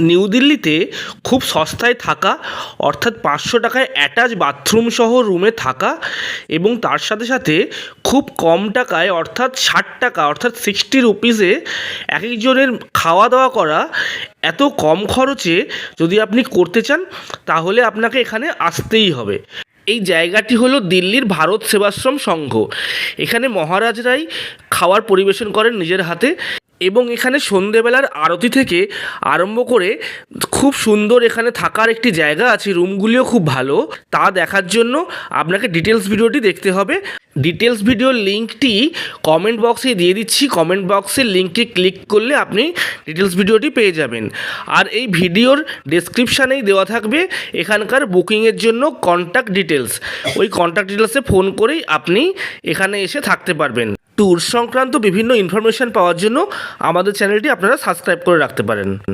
New দিল্লিতে খুব সস্তায় থাকা, অর্থাৎ 500 টাকায় অ্যাটাচ বাথরুম সহ রুমে থাকা এবং তার সাথে সাথে খুব কম টাকায় অর্থাৎ 60 টাকা অর্থাৎ 60 রুপিসে এক একজনের খাওয়া দাওয়া করা, এত কম খরচে যদি আপনি করতে চান তাহলে আপনাকে এখানে আসতেই হবে। এই জায়গাটি হলো দিল্লির ভারত সেবাশ্রম সংঘ। এখানে মহারাজরাই খাবার পরিবেশন করেন নিজের হাতে এবং এখানে সন্ধেবেলার আরতি থেকে আরম্ভ করে খুব সুন্দর এখানে থাকার একটি জায়গা আছে, রুমগুলিও খুব ভালো। তা দেখার জন্য আপনাকে ডিটেলস ভিডিওটি দেখতে হবে। ডিটেলস ভিডিওর লিঙ্কটি কমেন্ট বক্সে দিয়ে দিচ্ছি, কমেন্ট বক্সের লিঙ্কটি ক্লিক করলে আপনি ডিটেলস ভিডিওটি পেয়ে যাবেন। আর এই ভিডিওর ডেসক্রিপশানেই দেওয়া থাকবে এখানকার বুকিংয়ের জন্য কন্ট্যাক্ট ডিটেলস। ওই কন্ট্যাক্ট ডিটেলসে ফোন করেই আপনি এখানে এসে থাকতে পারবেন। ট্যুর সংক্রান্ত বিভিন্ন ইনফরমেশান পাওয়ার জন্য আমাদের চ্যানেলটি আপনারা সাবস্ক্রাইব করে রাখতে পারেন।